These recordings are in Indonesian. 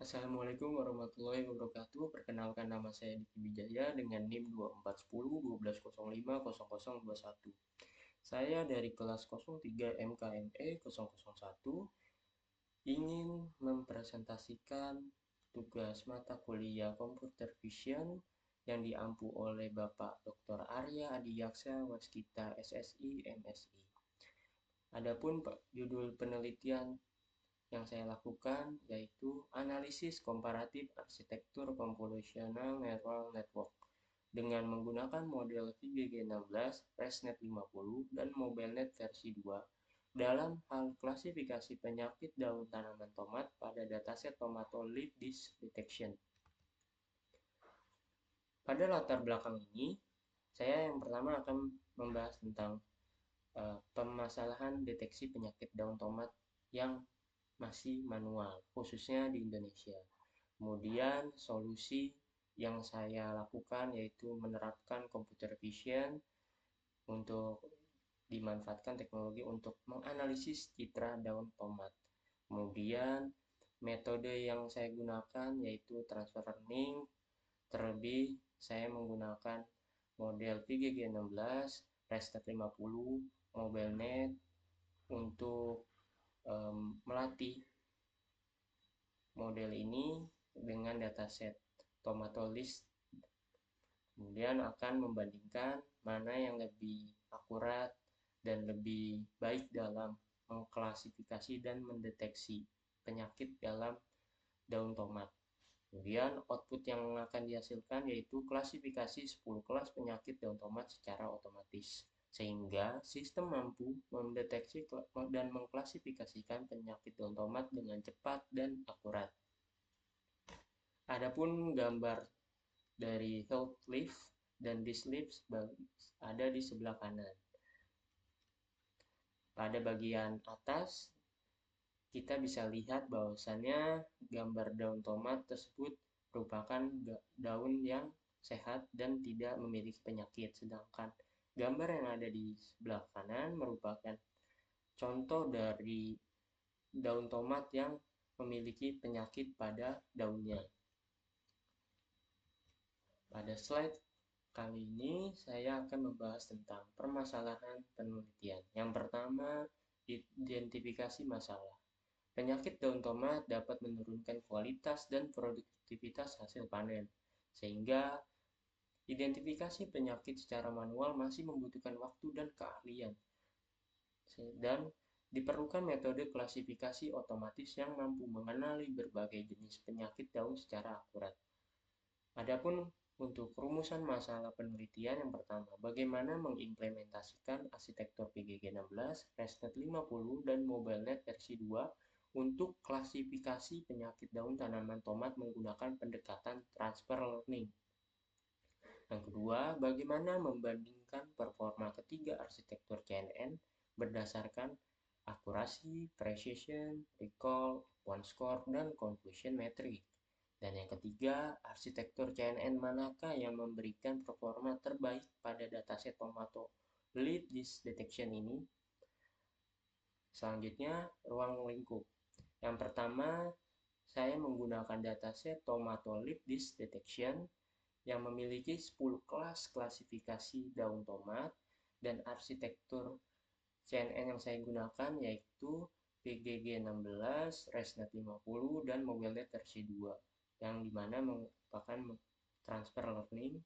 Assalamualaikum warahmatullahi wabarakatuh. Perkenalkan, nama saya Diki Wijaya dengan NIM 2410 1205 0021. Saya dari kelas 03 MKME 001 ingin mempresentasikan tugas mata kuliah Computer Vision yang diampu oleh Bapak Dr. Arya Adiyaksa Waskita SSI MSI. Adapun judul penelitian yang saya lakukan yaitu analisis komparatif arsitektur convolutional neural network dengan menggunakan model VGG16, ResNet 50, dan MobileNet versi 2 dalam hal klasifikasi penyakit daun tanaman tomat pada dataset Tomato Leaf Disease Detection. Pada latar belakang ini, saya yang pertama akan membahas tentang permasalahan deteksi penyakit daun tomat yang masih manual, khususnya di Indonesia. Kemudian solusi yang saya lakukan yaitu menerapkan computer vision untuk dimanfaatkan teknologi untuk menganalisis citra daun tomat. Kemudian metode yang saya gunakan yaitu transfer learning, terlebih saya menggunakan model VGG16, ResNet 50, MobileNet untuk melatih model ini dengan dataset Tomato List, kemudian akan membandingkan mana yang lebih akurat dan lebih baik dalam mengklasifikasi dan mendeteksi penyakit dalam daun tomat. Kemudian output yang akan dihasilkan yaitu klasifikasi 10 kelas penyakit daun tomat secara otomatis, sehingga sistem mampu mendeteksi dan mengklasifikasikan penyakit daun tomat dengan cepat dan akurat. Adapun gambar dari health leaf dan disease leaf ada di sebelah kanan. Pada bagian atas kita bisa lihat bahwasannya gambar daun tomat tersebut merupakan daun yang sehat dan tidak memiliki penyakit, sedangkan gambar yang ada di sebelah kanan merupakan contoh dari daun tomat yang memiliki penyakit pada daunnya. Pada slide kali ini saya akan membahas tentang permasalahan penelitian. Yang pertama, identifikasi masalah. Penyakit daun tomat dapat menurunkan kualitas dan produktivitas hasil panen, sehingga identifikasi penyakit secara manual masih membutuhkan waktu dan keahlian. Dan diperlukan metode klasifikasi otomatis yang mampu mengenali berbagai jenis penyakit daun secara akurat. Adapun untuk rumusan masalah penelitian yang pertama, bagaimana mengimplementasikan arsitektur PGG16, ResNet 50, dan MobileNet versi 2 untuk klasifikasi penyakit daun tanaman tomat menggunakan pendekatan transfer learning. Yang kedua, bagaimana membandingkan performa ketiga arsitektur CNN berdasarkan akurasi, precision, recall, one score, dan conclusion metric. Dan yang ketiga, arsitektur CNN manakah yang memberikan performa terbaik pada dataset Tomato Leaf Disease Detection ini? Selanjutnya, ruang lingkup. Yang pertama, saya menggunakan dataset Tomato Leaf Disease Detection yang memiliki 10 kelas klasifikasi daun tomat, dan arsitektur CNN yang saya gunakan yaitu PGG16, ResNet 50, dan MobileNet versi 2 yang dimana merupakan transfer learning.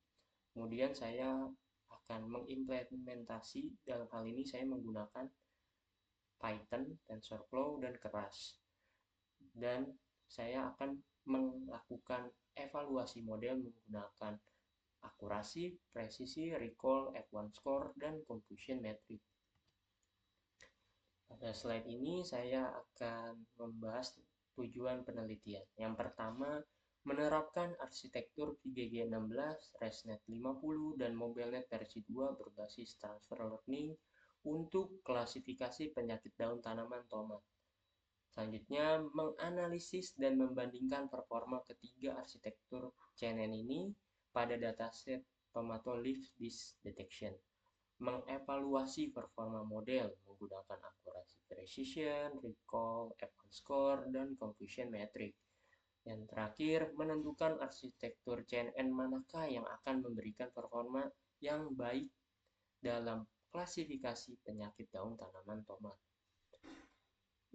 Kemudian saya akan mengimplementasi, dalam hal ini saya menggunakan Python, TensorFlow, dan Keras. Dan saya akan melakukan evaluasi model menggunakan akurasi, presisi, recall, F1 score, dan conclusion metric. Pada slide ini saya akan membahas tujuan penelitian. Yang pertama, menerapkan arsitektur VGG16, ResNet 50, dan MobileNet versi 2 berbasis transfer learning untuk klasifikasi penyakit daun tanaman tomat. Selanjutnya, menganalisis dan membandingkan performa ketiga arsitektur CNN ini pada dataset Tomato Leaf Disease Detection. Mengevaluasi performa model menggunakan akurasi precision, recall, F1 score, dan conclusion metric. Yang terakhir, menentukan arsitektur CNN manakah yang akan memberikan performa yang baik dalam klasifikasi penyakit daun tanaman tomat.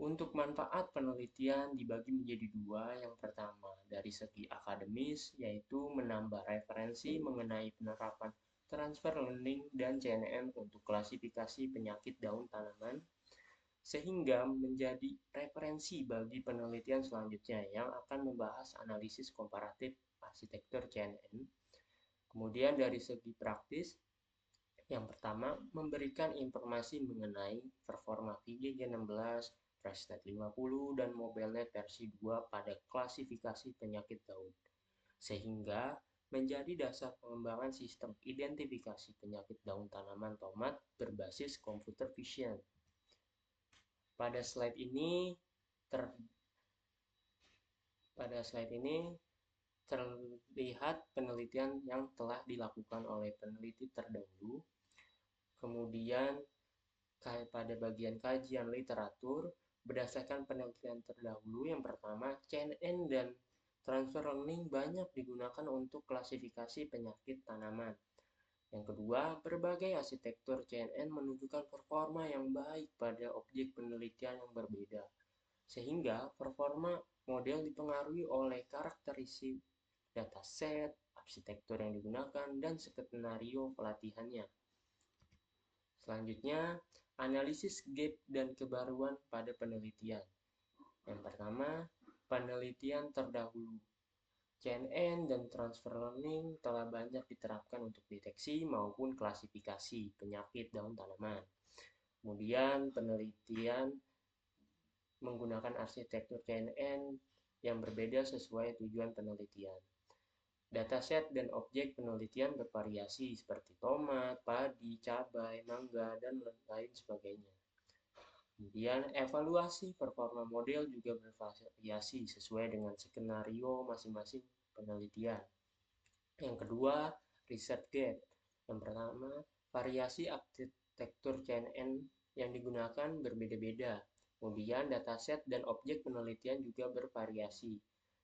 Untuk manfaat penelitian dibagi menjadi dua. Yang pertama, dari segi akademis, yaitu menambah referensi mengenai penerapan transfer learning dan CNN untuk klasifikasi penyakit daun tanaman, sehingga menjadi referensi bagi penelitian selanjutnya yang akan membahas analisis komparatif arsitektur CNN. Kemudian dari segi praktis, yang pertama, memberikan informasi mengenai performa VGG16, FreshNet 50, dan MobileNet versi 2 pada klasifikasi penyakit daun, sehingga menjadi dasar pengembangan sistem identifikasi penyakit daun tanaman tomat berbasis computer vision. Pada slide ini terlihat penelitian yang telah dilakukan oleh peneliti terdahulu. Kemudian pada bagian kajian literatur, berdasarkan penelitian terdahulu, yang pertama, CNN dan transfer learning banyak digunakan untuk klasifikasi penyakit tanaman. Yang kedua, berbagai arsitektur CNN menunjukkan performa yang baik pada objek penelitian yang berbeda, sehingga performa model dipengaruhi oleh karakteristik dataset, arsitektur yang digunakan, dan skenario pelatihannya. Selanjutnya, analisis gap dan kebaruan pada penelitian. Yang pertama, penelitian terdahulu. CNN dan transfer learning telah banyak diterapkan untuk deteksi maupun klasifikasi penyakit daun tanaman. Kemudian, penelitian menggunakan arsitektur CNN yang berbeda sesuai tujuan penelitian. Dataset dan objek penelitian bervariasi seperti tomat, padi, cabai, mangga, dan lain sebagainya. Kemudian, evaluasi performa model juga bervariasi sesuai dengan skenario masing-masing penelitian. Yang kedua, research gap. Yang pertama, variasi arsitektur CNN yang digunakan berbeda-beda. Kemudian, dataset dan objek penelitian juga bervariasi,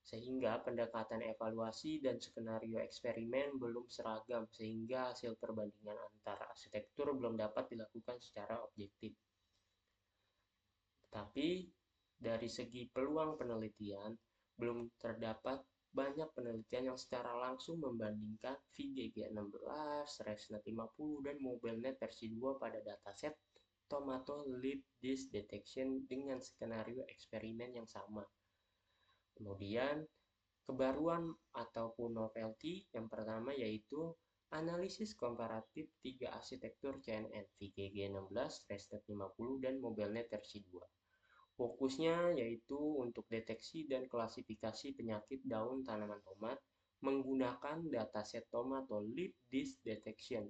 sehingga pendekatan evaluasi dan skenario eksperimen belum seragam, sehingga hasil perbandingan antara arsitektur belum dapat dilakukan secara objektif. Tetapi, dari segi peluang penelitian, belum terdapat banyak penelitian yang secara langsung membandingkan VGG16, FreshNet 50, dan MobileNet versi 2 pada dataset tomato leaf disease detection dengan skenario eksperimen yang sama. Kemudian, kebaruan ataupun novelty yang pertama yaitu analisis komparatif 3 arsitektur CNN, VGG16, FreshNet 50, dan MobileNet versi 2. Fokusnya yaitu untuk deteksi dan klasifikasi penyakit daun tanaman tomat menggunakan dataset tomato leaf disease detection,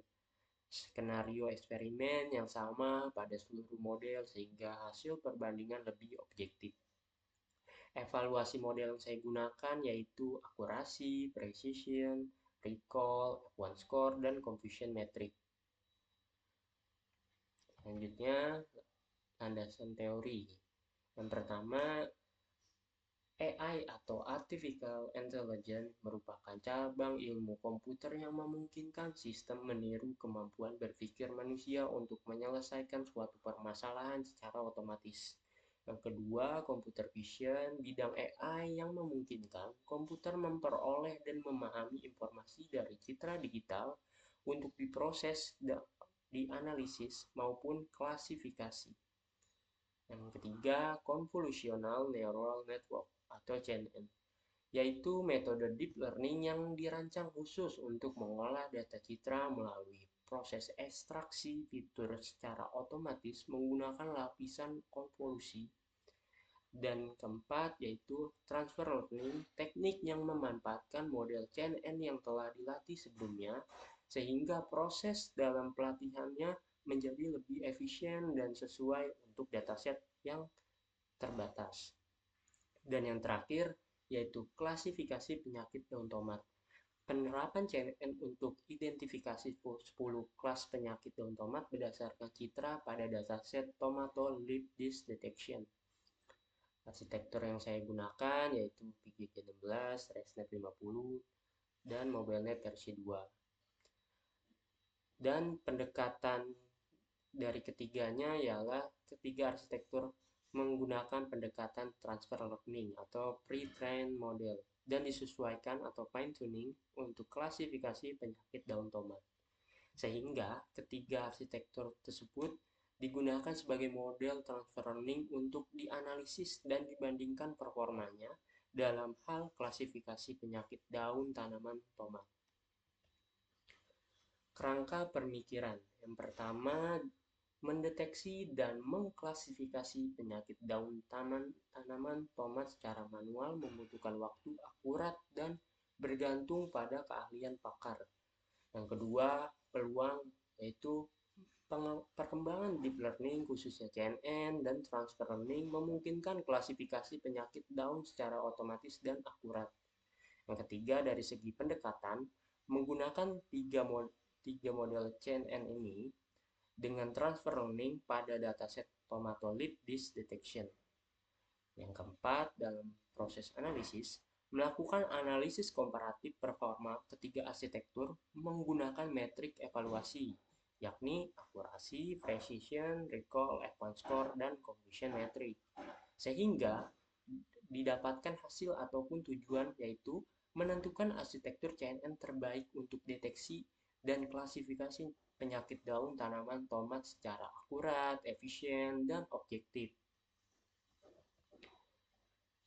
skenario eksperimen yang sama pada seluruh model sehingga hasil perbandingan lebih objektif. Evaluasi model yang saya gunakan yaitu akurasi, precision, recall, F1 score, dan confusion metric. Selanjutnya, landasan teori. Yang pertama, AI atau Artificial Intelligence merupakan cabang ilmu komputer yang memungkinkan sistem meniru kemampuan berpikir manusia untuk menyelesaikan suatu permasalahan secara otomatis. Yang kedua, computer vision, bidang AI yang memungkinkan komputer memperoleh dan memahami informasi dari citra digital untuk diproses, dianalisis, maupun klasifikasi. Yang ketiga, Convolutional Neural Network atau CNN, yaitu metode deep learning yang dirancang khusus untuk mengolah data citra melalui proses ekstraksi fitur secara otomatis menggunakan lapisan konvolusi. Dan keempat, yaitu transfer learning, teknik yang memanfaatkan model CNN yang telah dilatih sebelumnya, sehingga proses dalam pelatihannya menjadi lebih efisien dan sesuai untuk dataset yang terbatas. Dan yang terakhir, yaitu klasifikasi penyakit daun tomat. Penerapan CNN untuk identifikasi 10 kelas penyakit daun tomat berdasarkan citra pada dataset tomato leaf disease detection. Arsitektur yang saya gunakan yaitu VGG16, 16, ResNet 50, dan MobileNet versi 2. Dan pendekatan dari ketiganya ialah ketiga arsitektur menggunakan pendekatan transfer learning atau pre-trained model dan disesuaikan atau fine tuning untuk klasifikasi penyakit daun tomat. Sehingga ketiga arsitektur tersebut digunakan sebagai model transfer learning untuk dianalisis dan dibandingkan performanya dalam hal klasifikasi penyakit daun tanaman tomat. Kerangka pemikiran. Yang pertama, mendeteksi dan mengklasifikasi penyakit daun tanaman tomat secara manual membutuhkan waktu akurat dan bergantung pada keahlian pakar. Yang kedua, peluang yaitu perkembangan deep learning khususnya CNN dan transfer learning memungkinkan klasifikasi penyakit daun secara otomatis dan akurat. Yang ketiga, dari segi pendekatan, menggunakan tiga model CNN ini dengan transfer learning pada dataset tomato leaf disease detection. Yang keempat, dalam proses analisis, melakukan analisis komparatif performa ketiga arsitektur menggunakan metrik evaluasi, yakni akurasi, precision, recall, advanced score, dan confusion metric. Sehingga didapatkan hasil ataupun tujuan yaitu menentukan arsitektur CNN terbaik untuk deteksi dan klasifikasi penyakit daun tanaman tomat secara akurat, efisien, dan objektif.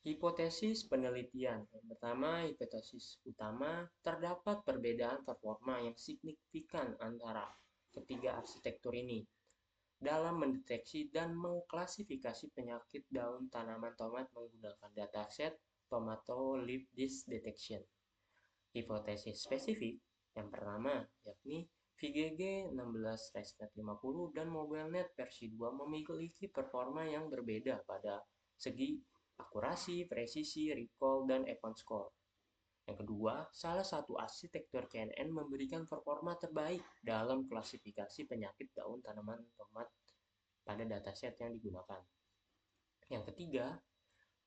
Hipotesis penelitian. Yang pertama, hipotesis utama, terdapat perbedaan performa yang signifikan antara ketiga arsitektur ini dalam mendeteksi dan mengklasifikasi penyakit daun tanaman tomat menggunakan dataset tomato leaf disease detection. Hipotesis spesifik yang pertama, yakni VGG 16 ResNet 50 dan MobileNet versi 2 memiliki performa yang berbeda pada segi akurasi, presisi, recall, dan advanced score. Yang kedua, salah satu arsitektur CNN memberikan performa terbaik dalam klasifikasi penyakit daun tanaman tomat pada dataset yang digunakan. Yang ketiga,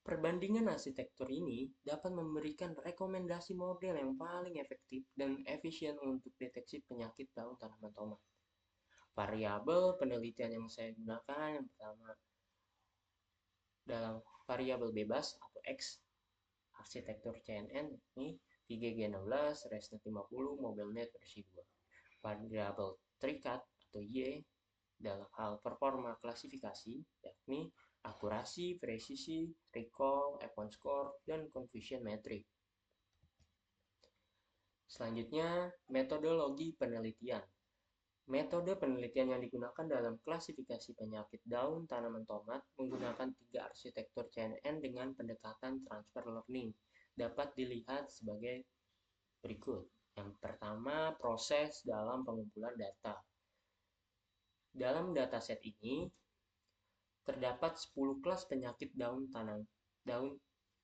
perbandingan arsitektur ini dapat memberikan rekomendasi model yang paling efektif dan efisien untuk deteksi penyakit daun tanaman tomat. Variabel penelitian yang saya gunakan yang pertama dalam variabel bebas atau X arsitektur CNN ini VGG 16, ResNet 50, MobileNet versi 2. Variabel terikat atau Y dalam hal performa klasifikasi yakni akurasi, presisi, recall, advanced score, dan confusion metric. Selanjutnya, metodologi penelitian. Metode penelitian yang digunakan dalam klasifikasi penyakit daun tanaman tomat menggunakan tiga arsitektur CNN dengan pendekatan transfer learning dapat dilihat sebagai berikut. Yang pertama, proses dalam pengumpulan data. Dalam dataset ini, terdapat 10 kelas penyakit daun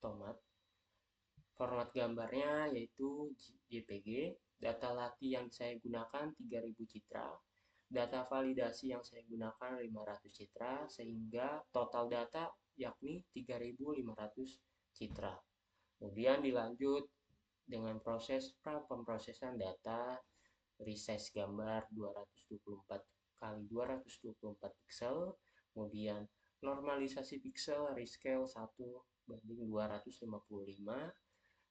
tomat. Format gambarnya yaitu JPG. Data latih yang saya gunakan 3000 citra. Data validasi yang saya gunakan 500 citra, sehingga total data yakni 3500 citra. Kemudian dilanjut dengan proses pemrosesan data, resize gambar 224 kali 224 pixel, kemudian normalisasi pixel rescale 1:255,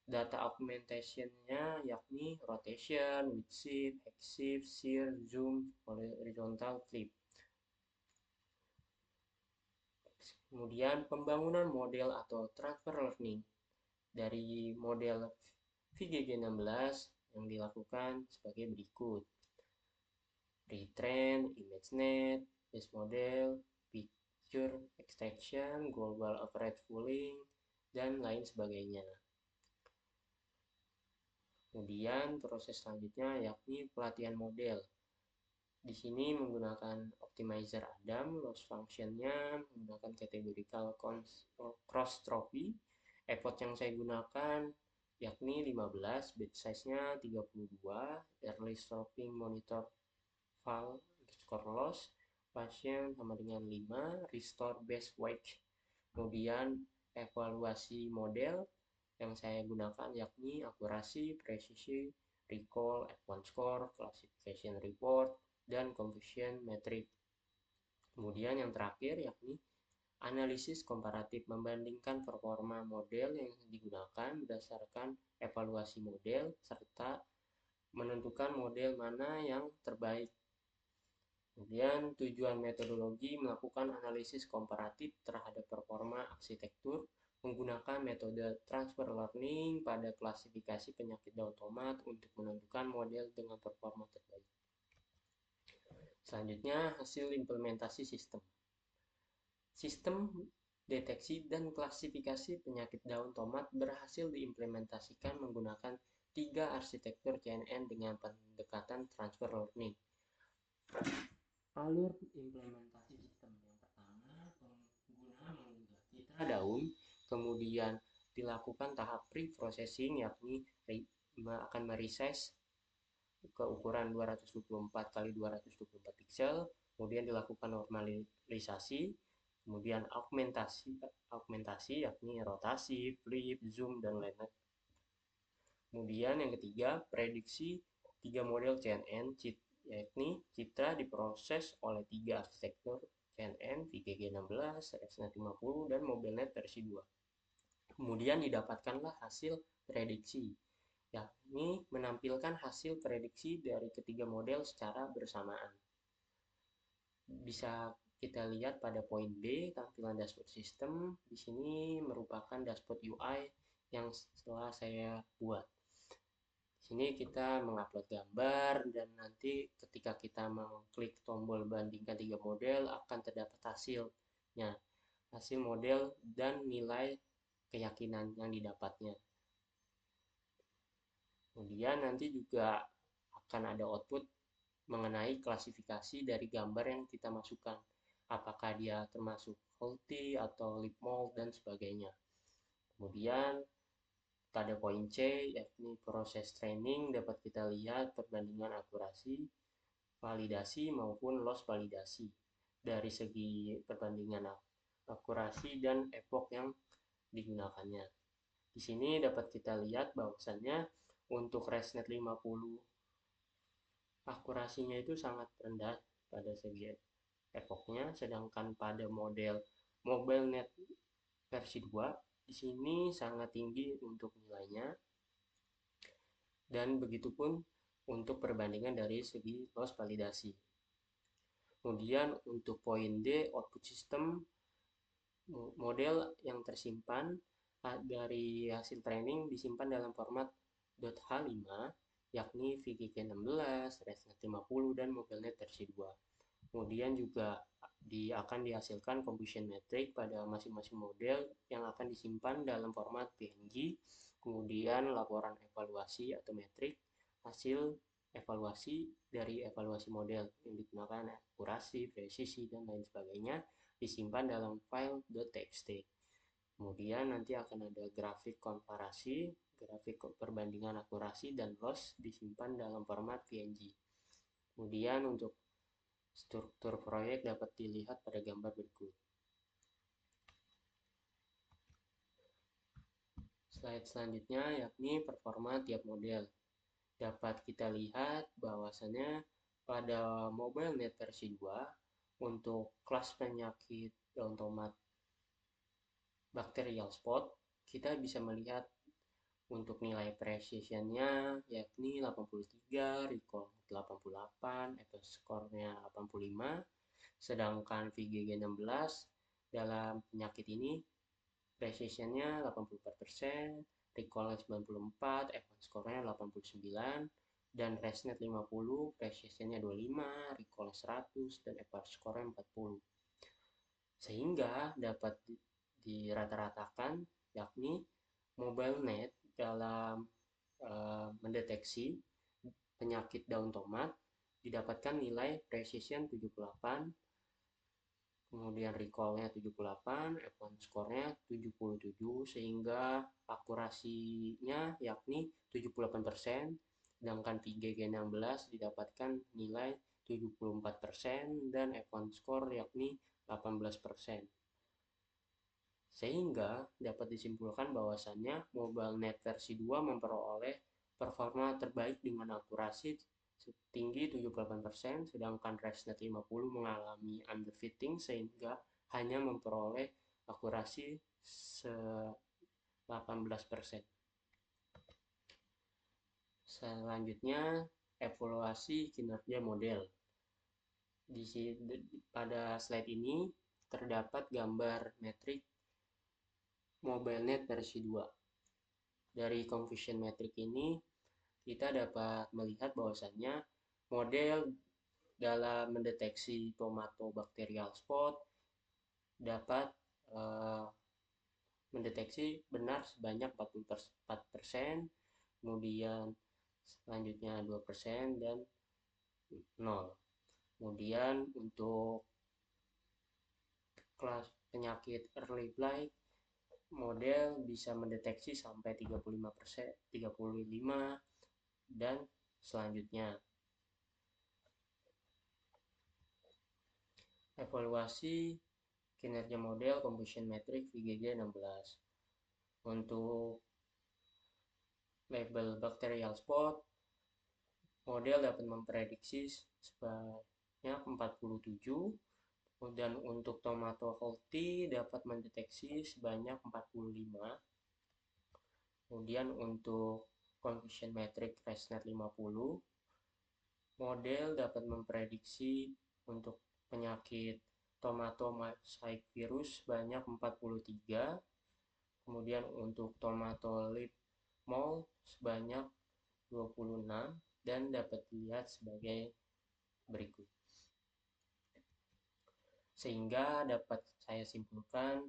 data augmentation-nya yakni rotation, width shift, X shift, shear, zoom, horizontal flip. Kemudian pembangunan model atau transfer learning dari model VGG 16 yang dilakukan sebagai berikut. Retrain, ImageNet, base model, picture extraction, global average pooling, dan lain sebagainya. Kemudian proses selanjutnya yakni pelatihan model. Di sini menggunakan optimizer Adam, loss function-nya menggunakan categorical cross trophy. Effort yang saya gunakan yakni 15, bit size-nya 32, early stopping monitor val underscore loss, pasien sama dengan 5, restore base weight. Kemudian evaluasi model, yang saya gunakan yakni akurasi, presisi, recall, F1 score, classification report, dan confusion metric. Kemudian yang terakhir yakni analisis komparatif, membandingkan performa model yang digunakan berdasarkan evaluasi model serta menentukan model mana yang terbaik. Kemudian tujuan metodologi melakukan analisis komparatif terhadap performa arsitektur menggunakan metode transfer learning pada klasifikasi penyakit daun tomat untuk menentukan model dengan performa terbaik. Selanjutnya, hasil implementasi sistem. Sistem deteksi dan klasifikasi penyakit daun tomat berhasil diimplementasikan menggunakan 3 arsitektur CNN dengan pendekatan transfer learning. Alur implementasi sistem yang pertama, pengguna mengunggah citra daun, kemudian dilakukan tahap pre-processing yakni akan meresize ke ukuran 224 x 224 pixel, kemudian dilakukan normalisasi, kemudian augmentasi yakni rotasi, flip, zoom, dan lain-lain. Kemudian yang ketiga, prediksi 3 model CNN, yakni citra diproses oleh 3 arsitektur CNN, VGG16, ResNet 50, dan MobileNet versi 2. Kemudian didapatkanlah hasil prediksi, yakni menampilkan hasil prediksi dari ketiga model secara bersamaan. Bisa kita lihat pada poin B, tampilan dashboard system. Di sini merupakan dashboard UI yang setelah saya buat. Di sini kita mengupload gambar dan nanti ketika kita mengklik tombol bandingkan 3 model akan terdapat hasilnya, hasil model dan nilai keyakinan yang didapatnya. Kemudian nanti juga akan ada output mengenai klasifikasi dari gambar yang kita masukkan, apakah dia termasuk faulty atau lip mold dan sebagainya. Kemudian pada poin C, yakni proses training, dapat kita lihat perbandingan akurasi, validasi maupun loss validasi dari segi perbandingan akurasi dan epoch yang digunakannya. Di sini dapat kita lihat bahwasannya untuk ResNet 50 akurasinya itu sangat rendah pada segi epochnya, sedangkan pada model MobileNet versi 2 di sini sangat tinggi untuk nilainya, dan begitupun untuk perbandingan dari segi loss validasi. Kemudian untuk poin D, output system, model yang tersimpan dari hasil training disimpan dalam format .h5 yakni VGG16, ResNet 50, dan MobileNet versi 2. Kemudian juga akan dihasilkan confusion metric pada masing-masing model yang akan disimpan dalam format PNG, kemudian laporan evaluasi atau metrik, hasil evaluasi dari evaluasi model yang digunakan akurasi, presisi, dan lain sebagainya disimpan dalam file .txt. Kemudian nanti akan ada grafik komparasi, grafik perbandingan akurasi dan loss disimpan dalam format PNG. Kemudian untuk struktur proyek dapat dilihat pada gambar berikut. Slide selanjutnya yakni performa tiap model. Dapat kita lihat bahwasannya pada MobileNet versi 2 untuk kelas penyakit daun tomat bacterial spot, kita bisa melihat untuk nilai precision-nya yakni 83, recall 88, F1 score-nya 85, sedangkan VGG16 dalam penyakit ini precision-nya 84%, recall 94, F1 score-nya 89, dan ResNet 50 precision-nya 25, recall 100, dan F1 score-nya 40. Sehingga dapat dirata-ratakan yakni MobileNet dalam mendeteksi penyakit daun tomat didapatkan nilai precision 78, kemudian recall-nya 78, F1 score-nya 77, sehingga akurasinya yakni 78%, sedangkan VGG16 didapatkan nilai 74% dan F1 score yakni 18%. Sehingga dapat disimpulkan bahwasannya MobileNet versi 2 memperoleh performa terbaik dengan akurasi setinggi 78%, sedangkan ResNet 50 mengalami underfitting sehingga hanya memperoleh akurasi 18%. Selanjutnya, evaluasi kinerja model. Pada slide ini terdapat gambar metrik MobileNet versi 2. Dari confusion metric ini, kita dapat melihat bahwasannya model dalam mendeteksi tomato bacterial spot dapat mendeteksi benar sebanyak 44%, kemudian selanjutnya 2% dan 0. Kemudian untuk kelas penyakit early blight, model bisa mendeteksi sampai 35%, 35 dan selanjutnya. Evaluasi kinerja model confusion metric VGG 16. Untuk label bacterial spot, model dapat memprediksi sebanyak 47, dan untuk tomato healthy dapat mendeteksi sebanyak 45. Kemudian untuk confusion metric ResNet 50, model dapat memprediksi untuk penyakit tomato mosaic virus sebanyak 43, kemudian untuk tomato leaf mold sebanyak 26, dan dapat dilihat sebagai berikut. Sehingga dapat saya simpulkan,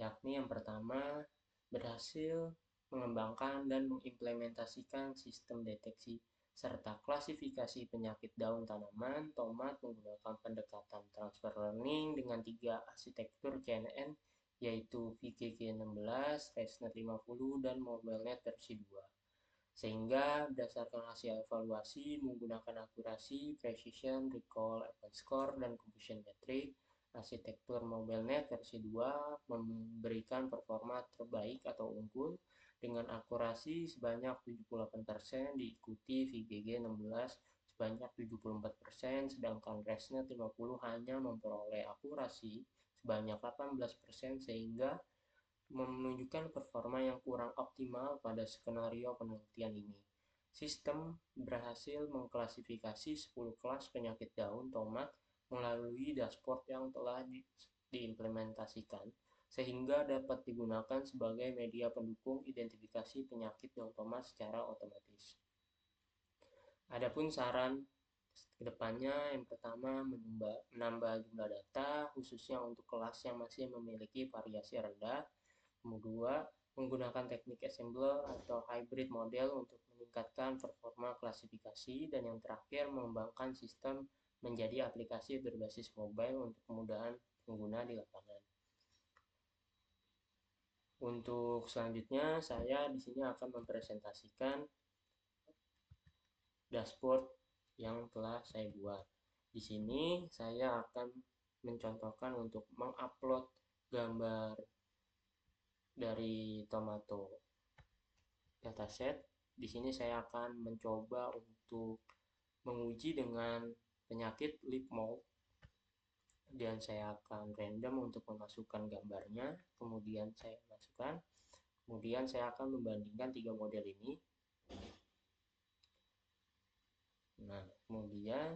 yakni yang pertama, berhasil mengembangkan dan mengimplementasikan sistem deteksi serta klasifikasi penyakit daun tanaman tomat menggunakan pendekatan transfer learning dengan 3 arsitektur CNN, yaitu VGG16, ResNet 50, dan MobileNet versi 2. Sehingga berdasarkan hasil evaluasi menggunakan akurasi, precision, recall, event score, dan confusion metric, arsitektur MobileNet versi 2 memberikan performa terbaik atau unggul dengan akurasi sebanyak 78%, diikuti VGG16 sebanyak 74%, sedangkan ResNet 50 hanya memperoleh akurasi sebanyak 18%, sehingga menunjukkan performa yang kurang optimal pada skenario penelitian ini. Sistem berhasil mengklasifikasi 10 kelas penyakit daun tomat melalui dashboard yang telah diimplementasikan, sehingga dapat digunakan sebagai media pendukung identifikasi penyakit daun tomat secara otomatis. Adapun saran kedepannya, yang pertama menambah jumlah data khususnya untuk kelas yang masih memiliki variasi rendah. Kedua, menggunakan teknik assembler atau hybrid model untuk meningkatkan performa klasifikasi. Dan yang terakhir, mengembangkan sistem menjadi aplikasi berbasis mobile untuk kemudahan pengguna di lapangan. Untuk selanjutnya, saya di sini akan mempresentasikan dashboard yang telah saya buat. Di sini saya akan mencontohkan untuk mengupload gambar dari tomato dataset. Di sini saya akan mencoba untuk menguji dengan penyakit leaf mold, dan saya akan random untuk memasukkan gambarnya, kemudian saya masukkan, kemudian saya akan membandingkan 3 model ini. Nah, kemudian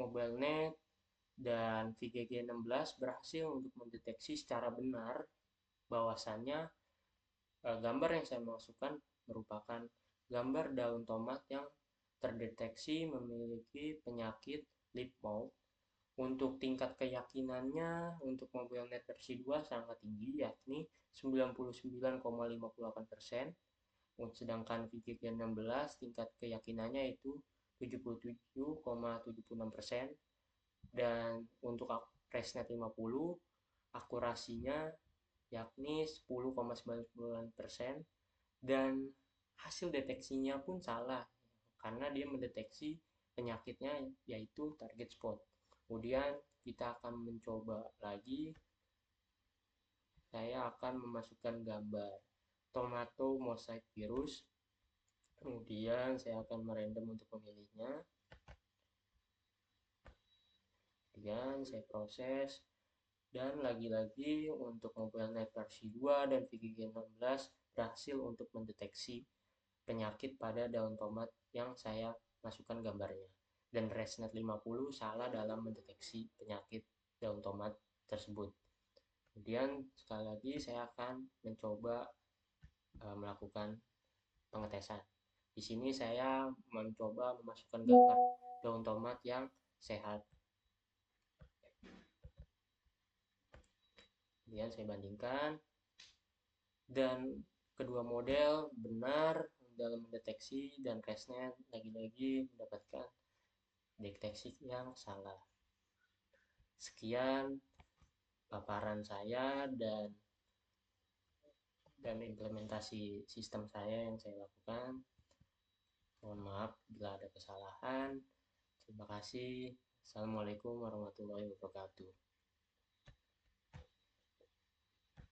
MobileNet dan VGG16 berhasil untuk mendeteksi secara benar bahwasannya gambar yang saya masukkan merupakan gambar daun tomat yang terdeteksi memiliki penyakit leaf mold. Untuk tingkat keyakinannya untuk MobileNet versi 2 sangat tinggi, yakni 99,58%, sedangkan VGG16 tingkat keyakinannya itu 77,76%, dan untuk ResNet 50 akurasinya yakni 10,99%, dan hasil deteksinya pun salah karena dia mendeteksi penyakitnya yaitu target spot. Kemudian kita akan mencoba lagi saya akan memasukkan gambar tomato mosaic virus. Kemudian saya akan merandom untuk memilihnya. Kemudian saya proses. Dan lagi-lagi untuk MobileNet versi 2 dan VGG16 berhasil untuk mendeteksi penyakit pada daun tomat yang saya masukkan gambarnya. Dan ResNet 50 salah dalam mendeteksi penyakit daun tomat tersebut. Kemudian sekali lagi saya akan mencoba melakukan pengetesan. Di sini saya mencoba memasukkan gambar daun tomat yang sehat. Kemudian saya bandingkan, dan kedua model benar dalam mendeteksi, dan ResNet lagi-lagi mendapatkan deteksi yang salah. Sekian paparan saya dan implementasi sistem saya yang saya lakukan. Mohon maaf bila ada kesalahan. Terima kasih. Assalamualaikum warahmatullahi wabarakatuh.